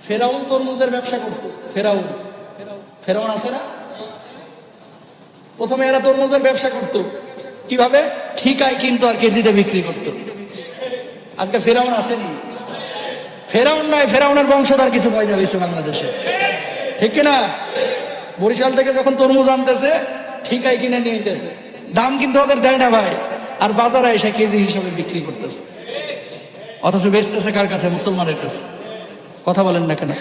ফেরাউন তরমুজের ব্যবসা করতো। ফেরাউন ফেরাউন আছে না, প্রথমে এরা তরমুজের ব্যবসা করতো। কিভাবে? ঠিকায় কিনতো আর কেজিতে বিক্রি করতো। আজকে ফেরাউন আসেনি? ফেরাউন নয়, ফেরাউনের বংশধর কিছু পয়দা হয়েছে বাংলাদেশে, ঠিক কিনা? বরিশাল থেকে যখন তরমুজ আনতেছে ঠিকায় কিনে নিয়ে যেতেছে, দাম কিন্তু ওদের দেয় না ভাই, আর বাজারে এসে কেজি হিসাবে বিক্রি করতেছে, অথচ বেচতেছে কার কাছে? মুসলমানের কাছে। কথা বলেন না কেন?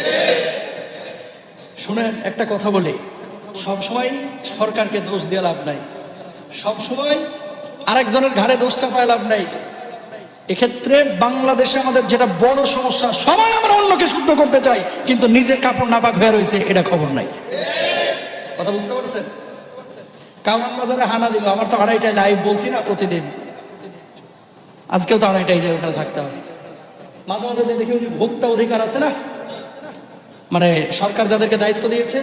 শুনেন, একটা কথা বলি, সবসময় সরকারকে দোষ দিয়ে লাভ নাই, সবসময় আরেকজনের ঘাড়ে দোষ চাপায় লাভ নাই। এক্ষেত্রে বাংলাদেশে আমাদের যেটা বড় সমস্যা, সবাই আমরা অন্যকে শুদ্ধ করতে চাই, কিন্তু নিজের কাপড় নাপাক হয়ে রয়েছে, এটা খবর নাই। কথা বুঝতে পারছেন? কারণ বাজারে হানা দিল, আমার তো আড়াইটায় লাইভ বলছি না প্রতিদিন, আজকেও তো আড়াইটায় যে ওখানে থাকতে হবে। মাঝে মাঝে দেখি ভোক্তা অধিকার আছে না, মানে সরকার যাদেরকে দায়িত্ব দিয়েছে,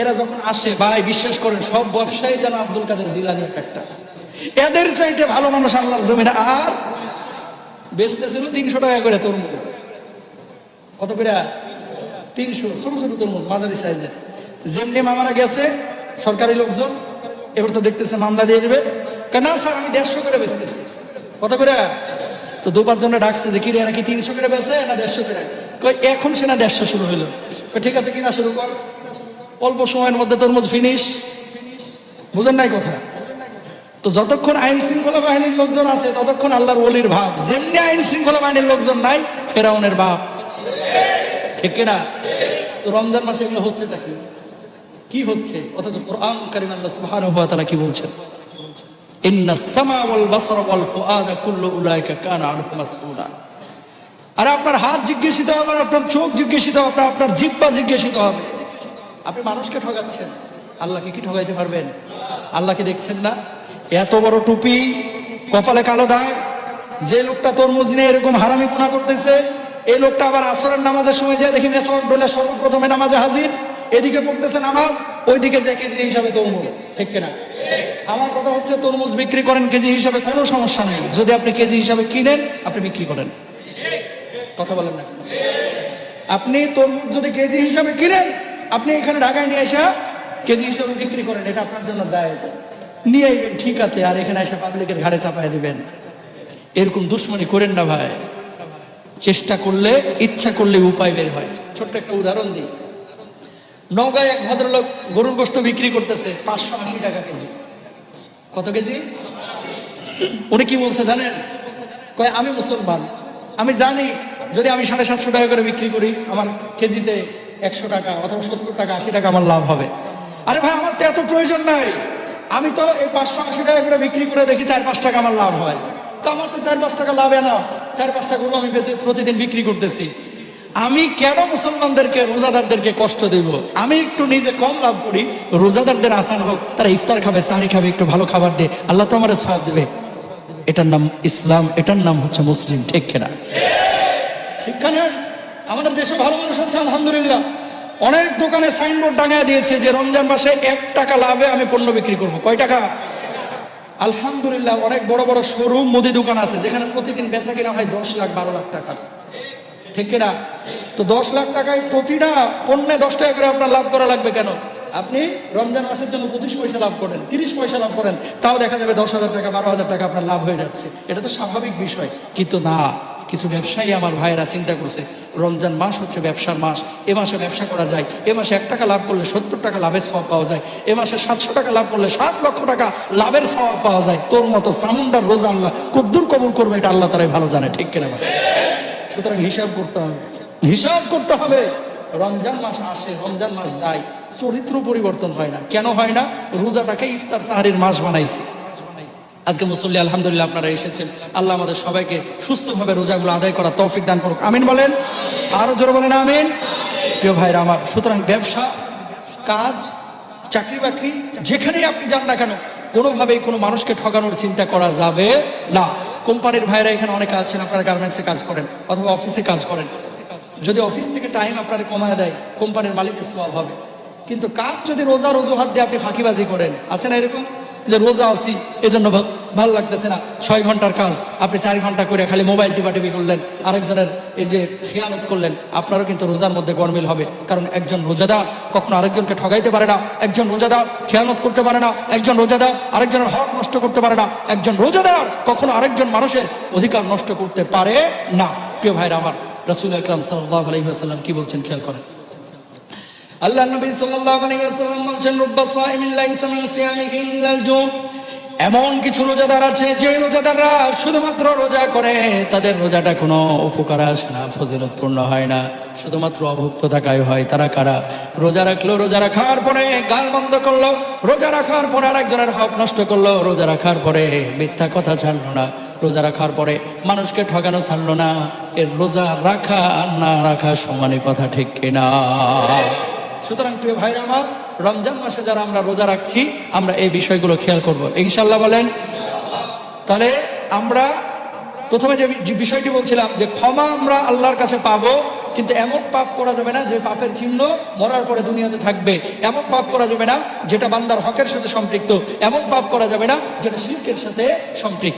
এরা যখন আসে, ভাই বিশ্বাস করেন সব ব্যবসায়ী যেন আব্দুল কাদের জিলানির একটা, এদের চাইতে ভালো মানুষ আল্লাহর জমিনে আর বেচতেছিল 300 টাকা করে তরমুজ। কত করে? 300। ছোট ছোট তরমুজ, মাঝারি সাইজের। যেমনি মামারা গেছে সরকারি লোকজন, এবার তো দেখতেছে মামলা দিয়ে দেবে, না স্যার আমি 150 করে বেচতেছি। কত করে? তো 2-5 জনে ডাকছে যে কিরে নাকি 300 করে বেচে না 150 করে? কই এখন সে না 150 শুরু হইলো। ঠিক আছে কিনা শুরু কর, অল্প সময়ের মধ্যে তরমুজ ফিনিশ। বুঝেন নাই কথা? তো যতক্ষণ আইন শৃঙ্খলা বাহিনীর লোকজন আছে ততক্ষণ আল্লাহর ওলির ভাব, যেমনি আইন শৃঙ্খলা বাহিনীর লোকজন নাই, ফেরাউনের বাপ, ঠিক কিনা? তো রমজান মাসে এগুলো হচ্ছে কি হচ্ছে? অথচ কোরআন কারীম আল্লাহ সুবহানাহু ওয়া তাআলা কি বলছেন? ইন্নাস সামা ওয়াল বাসারা ওয়াল ফুআদা কুল্লু উলাইকা কানা আনহু মাসউলা। আর আপনার হাত জিজ্ঞাসিত হবে, আপনার চোখ জিজ্ঞাসিত হবে, আপনার জিহ্বা জিজ্ঞাসিত হবে। আপনি মানুষকে ঠকাচ্ছেন, আল্লাহকে কি ঠকাইতে পারবেন? আল্লাহকে দেখছেন না? এত বড় টুপি, কপালে কালো দাগ, যে লোকটা তরমুজ নিয়ে এরকম হারামিপনা করতেছে, এই লোকটা আবার আসরের নামাজের সময় যায় দেখি মেসওয়াক ডলে সর্বপ্রথমে নামাজে হাজির, এদিকে পড়তেছে নামাজ, ওইদিকে যে কেজি হিসাবে তরমুজ, ঠিক কিনা? আমার কথা হচ্ছে, তরমুজ বিক্রি করেন কেজি হিসাবে, কোনো সমস্যা নেই, যদি আপনি কেজি হিসাবে কিনেন, আপনি বিক্রি করেন। কথা বলেন না? আপনি তরমুজ যদি কেজি হিসাবে কিনেন, আপনি এখানে ঢাকায় নিয়ে এসে কেজি হিসাবে বিক্রি করেন, এটা আপনার জন্য জায়েজ। নিয়ে আইবেন, ঠিক আছে, আর এখানে এসে পাবলিকের ঘাড়ে চাপায় দিবেন, এরকম দুশ্মনী করেন না ভাই। চেষ্টা করলে, ইচ্ছা করলে উপায় বের হয়। ছোট্ট একটা উদাহরণ দিই। নওগাঁয় এক ভদ্রলোক গরুর গোশত বিক্রি করতেছে 580 টাকা কেজি। কত কেজি? উনি কি বলছে জানেন? কয় আমি মুসলমান, আমি জানি যদি আমি 750 টাকা করে বিক্রি করি, আমার কেজিতে 100 টাকা অথবা 70 টাকা 80 টাকা আমার লাভ হবে। আরে ভাই, আমার তো এত প্রয়োজন নাই, আমি তো এই 580 টাকা করে বিক্রি করে দেখি 4-5 টাকা আমার লাভ হয়, তো আমার তো 4-5 টাকা লাভ এনাফ। 4-5টা গরু আমি প্রতিদিন বিক্রি করতেছি, আমি কেন মুসলমানদেরকে, রোজাদারদেরকে কষ্ট দেব? আমি একটু নিজে কম লাভ করি, রোজাদারদের আসান হোক, তারা ইফতার খাবে, সাহরি খাবে, একটু ভালো খাবার দিয়ে, আল্লাহ তো আমার সওয়াব দেবে। এটার নাম ইসলাম, এটার নাম হচ্ছে মুসলিম, ঠিক কিনা? শিক্ষা নেন। আমাদের দেশে ভালো মানুষ আছে আলহামদুলিল্লাহ, অনেক দোকানে সাইনবোর্ড টাঙায় দিয়েছে যে রমজান মাসে 1 টাকা লাভে আমি পণ্য বিক্রি করবো। কয় টাকা? আলহামদুলিল্লাহ, অনেক বড় বড় শোরুম, মুদি দোকান আছে যেখানে প্রতিদিন বেচা কিনা হয় 10 লাখ 12 লাখ টাকা, ঠিক কিনা? তো 10 লাখ টাকায় প্রতিটা পণ্যে 10 টাকা করে আপনার লাভ করা লাগবে কেন? আপনি রমজান মাসের জন্য 25 পয়সা লাভ করেন, 30 পয়সা লাভ করেন, তাও দেখা যাবে 10,000 টাকা 12,000 টাকা আপনার লাভ হয়ে যাচ্ছে। এটা তো স্বাভাবিক বিষয়। কিন্তু না, কিছু ব্যবসায়ী আমার ভাইয়েরা চিন্তা করছে, রমজান মাস হচ্ছে ব্যবসার মাস, এ মাসে ব্যবসা করা যায়, এ মাসে 1 টাকা লাভ করলে 70 টাকা লাভের সওয়াব পাওয়া যায়, এ মাসে 700 টাকা লাভ করলে 7 লক্ষ টাকা লাভের সওয়াব পাওয়া যায়। তোর মতো চামুন্ডার রোজা আল্লাহ কদ্দুর কবুল করবে, এটা আল্লাহ তারাই ভালো জানে, ঠিক কিনা? সুতরাং হিসাব করতে হবে, হিসাব করতে হবে। রমজান মাস আসে, রমজান মাস যায়, চরিত্র পরিবর্তন হয় না। কেন হয় না? রোজাটাকে ইফতার সাহারির মাস বানাইছে। আজকে মুসল্লি আলহামদুলিল্লাহ আপনারা এসেছেন, আল্লাহ আমাদের সবাইকে সুস্থভাবে রোজাগুলো আদায় করার তৌফিক দান করুক, আমিন বলেন। আরো জোরে বলেন আমিন। প্রিয় ভাইরা আমার, সুতরাং ব্যবসা, কাজ, চাকরি বাকরি, যেখানেই আপনি যান না কেন, কোনোভাবেই কোনো মানুষকে ঠকানোর চিন্তা করা যাবে না। কোম্পানির ভাইরা এখানে অনেকে আছেন, আপনারা গার্মেন্টসে কাজ করেন অথবা অফিসে কাজ করেন, যদি অফিস থেকে টাইম আপনারা কমায় দেয়, কোম্পানির মালিকের সওয়াব হবে। কিন্তু কাজ যদি রোজার অজুহাত দিয়ে আপনি ফাঁকিবাজি করেন, আছে না এরকম, যে রোজা আছি এজন্য ভালো লাগতেছে না, 6 ঘন্টার কাজ আপনি 4 ঘন্টা করে খালি মোবাইল টিপাটিপি করলেন, আরেকজনের এই যে খেয়ানত করলেন, আপনারও কিন্তু রোজার মধ্যে গরমিল হবে। কারণ একজন রোজাদার কখনো আরেকজনকে ঠগাইতে পারে না, একজন রোজাদার খেয়ানত করতে পারে না, একজন রোজাদার আরেকজনের হক নষ্ট করতে পারে না, একজন রোজাদার কখনো আরেকজন মানুষের অধিকার নষ্ট করতে পারে না। প্রিয় ভাইরা আমার, রাসূল আকরাম সাল্লাল্লাহু আলাইহি ওয়াসাল্লাম কি বলছেন খেয়াল করেন। আল্লাহ নবী সাল্লাল্লাহু আলাইহি ওয়াসাল্লাম বলেন, রুব্বা সাইমিন লাইসা মিন সিয়ামিহি ইল্লাল জু। এমন কিছু রোজাদার আছে যে রোজাদাররা শুধুমাত্র রোজা করে, তাদের রোজাটা কোনো উপকার আসে না, ফজিলতপূর্ণ হয় না, শুধুমাত্র অভুক্ত থাকাই হয়। তারা কারা? রোজা রাখলো, রোজা রাখার পরে গাল বন্ধ করলো, রোজা রাখার পরে আরেকজনের হক নষ্ট করলো, রোজা রাখার পরে মিথ্যা কথা ছাড়লো না, রোজা রাখার পরে মানুষকে ঠকানো ছাড়লো না। এর রোজা রাখা আর না রাখা সমানই, কথা ঠিক কিনা? সুতরাং প্রিয় ভাইরা আমার, রমজান মাসে যারা আমরা রোজা রাখছি, আমরা এই বিষয়গুলো খেয়াল করব ইনশাআল্লাহ, বলেন। তাহলে আমরা প্রথমে যে বিষয়টি বলছিলাম যে ক্ষমা আমরা আল্লাহর কাছে পাবো, কিন্তু এমন পাপ করা যাবে না যে পাপের চিহ্ন মরার পরে দুনিয়াতে থাকবে, এমন পাপ করা যাবে না যেটা বান্দার হকের সাথে সম্পৃক্ত, এমন পাপ করা যাবে না যেটা শিরকের সাথে সম্পৃক্ত।